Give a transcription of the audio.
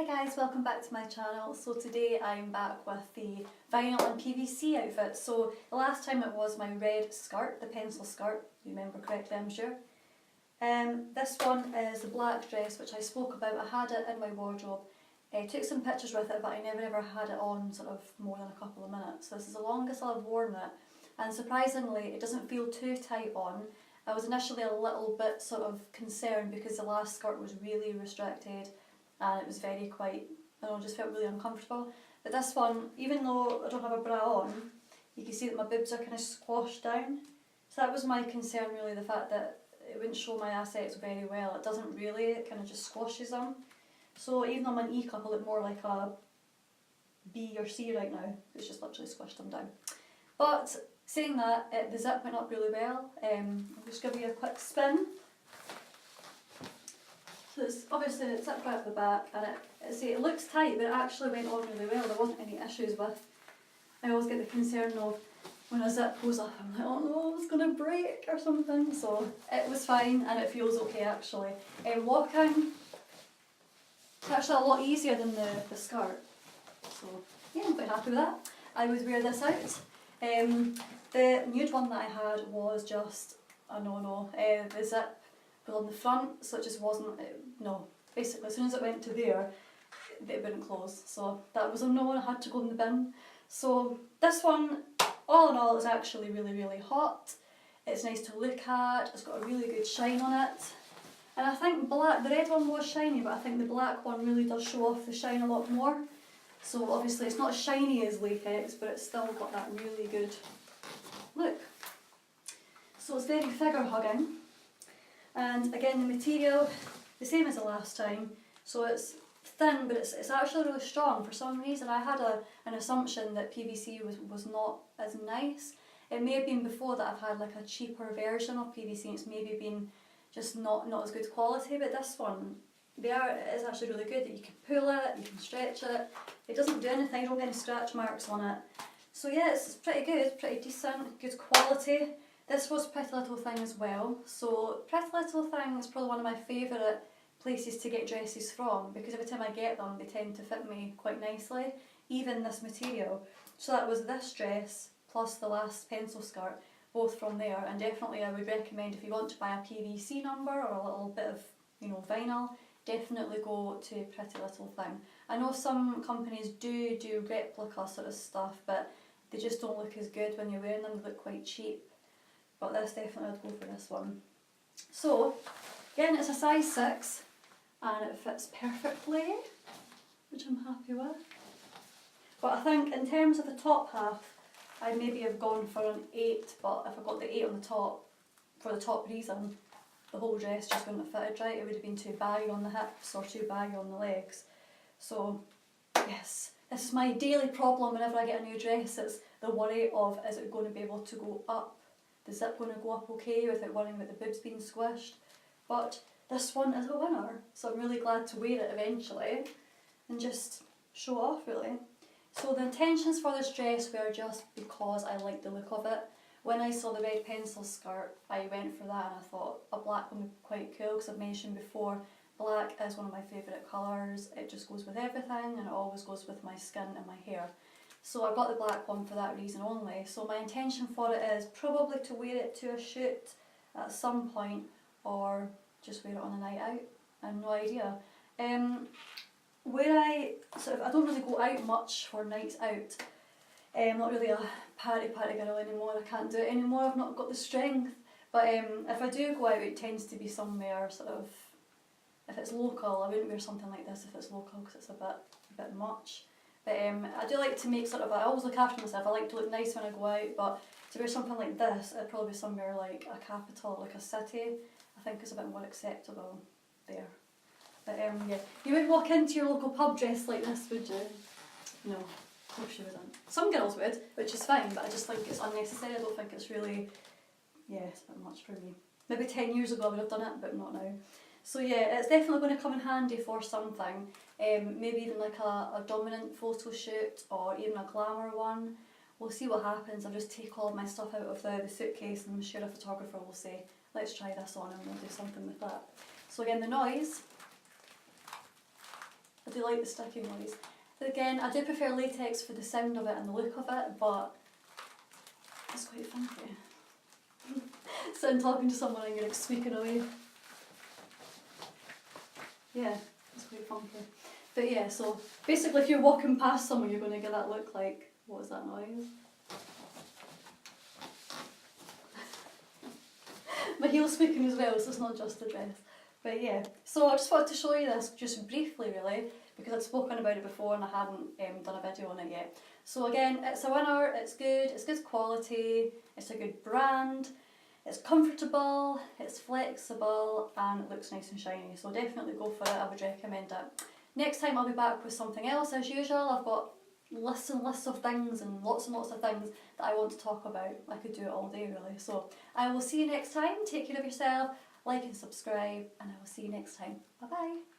Hi guys, welcome back to my channel. So today I'm back with the vinyl and PVC outfit. So the last time it was my red skirt, the pencil skirt, you remember correctly I'm sure. This one is the black dress which I spoke about. I had it in my wardrobe. I took some pictures with it but I never ever had it on sort of more than a couple of minutes. So this is the longest I've worn it, and surprisingly it doesn't feel too tight on. I was initially a little bit sort of concerned because the last skirt was really restricted and it was very quite, I don't know, just felt really uncomfortable. But this one, even though I don't have a bra on, you can see that my boobs are kind of squashed down. So that was my concern really, the fact that it wouldn't show my assets very well. It doesn't really, it kind of just squashes them. So even on my E cup I look more like a B or C right now. It's just literally squished them down. But saying that, the zip went up really well. I'll just give you a quick spin. So it's obviously it zipped right up the back, and it looks tight but it actually went on really well. There wasn't any issues with. I always get the concern of when a zip goes up, I'm like, oh no, it's going to break or something. So it was fine and it feels okay actually. Walking, it's actually a lot easier than the skirt. So yeah, I'm quite happy with that. I would wear this out. The nude one that I had was just a no-no. The zip was on the front, so it just wasn't, no. Basically, as soon as it went to there, it wouldn't close. So that was a no, and I had to go in the bin. So this one, all in all, is actually really, really hot. It's nice to look at, it's got a really good shine on it. And I think the red one was shiny, but I think the black one really does show off the shine a lot more. So obviously it's not as shiny as latex, but it's still got that really good look. So it's very figure hugging. And again, the material, the same as the last time. So it's thin, but it's actually really strong. For some reason I had an assumption that PVC was not as nice. It may have been before that I've had like a cheaper version of PVC and it's maybe been just not as good quality, but this one, it's actually really good. You can pull it, you can stretch it, it doesn't do anything, you don't get any scratch marks on it. So yeah, it's pretty good, pretty decent, good quality. This was Pretty Little Thing as well. So Pretty Little Thing is probably one of my favourite places to get dresses from, because every time I get them they tend to fit me quite nicely, even this material. So that was this dress plus the last pencil skirt, both from there, and definitely I would recommend if you want to buy a PVC number or a little bit of, you know, vinyl, definitely go to Pretty Little Thing. I know some companies do replica sort of stuff, but they just don't look as good when you're wearing them, they look quite cheap. But this definitely would go for this one. So, again, it's a size 6 and it fits perfectly, which I'm happy with. But I think in terms of the top half, I maybe have gone for an 8, but if I got the 8 on the top, for the top reason, the whole dress just wouldn't have fitted right. It would have been too baggy on the hips or too baggy on the legs. So, yes, this is my daily problem whenever I get a new dress. It's the worry of, is it going to be able to go up? The zip going to go up okay without worrying about the boobs being squished? But this one is a winner, so I'm really glad to wear it eventually and just show off really. So the intentions for this dress were just because I liked the look of it. When I saw the red pencil skirt, I went for that and I thought a black one would be quite cool, because I've mentioned before, black is one of my favourite colours. It just goes with everything and it always goes with my skin and my hair. So I got the black one for that reason only. So my intention for it is probably to wear it to a shoot at some point, or just wear it on a night out. I have no idea. I don't really go out much for nights out. I'm not really a party girl anymore. I can't do it anymore. I've not got the strength. But if I do go out, it tends to be somewhere sort of, if it's local. I wouldn't wear something like this if it's local because it's a bit much. But I do like to make sort of, I always look after myself. I like to look nice when I go out, but to wear something like this, it'd probably be somewhere like a capital, like a city. I think it's a bit more acceptable there. But yeah, you would walk into your local pub dressed like this, would you? No, of course you wouldn't. Some girls would, which is fine, but I just think it's unnecessary. I don't think it's really, yeah, it's a bit much for me. Maybe 10 years ago I would have done it, but not now. So yeah, it's definitely going to come in handy for something. Maybe even like a dominant photo shoot or even a glamour one. We'll see what happens. I'll just take all of my stuff out of the suitcase and I'm sure a photographer will say, let's try this on and we'll do something with that. So again, the noise, do like the sticking noise. Again, I do prefer latex for the sound of it and the look of it, but it's quite funky. Sitting talking to someone and you're like squeaking away. Yeah, it's quite funky. But yeah, so basically if you're walking past someone you're going to get that look like, what is that noise? My heel's squeaking as well, so it's not just the dress. But yeah, so I just wanted to show you this just briefly really, because I'd spoken about it before and I hadn't done a video on it yet. So again, it's a winner, it's good quality, it's a good brand, it's comfortable, it's flexible and it looks nice and shiny, so definitely go for it, I would recommend it. Next time I'll be back with something else as usual. I've got lists and lists of things and lots of things that I want to talk about. I could do it all day really. So I will see you next time. Take care of yourself, like and subscribe, and I will see you next time. Bye bye.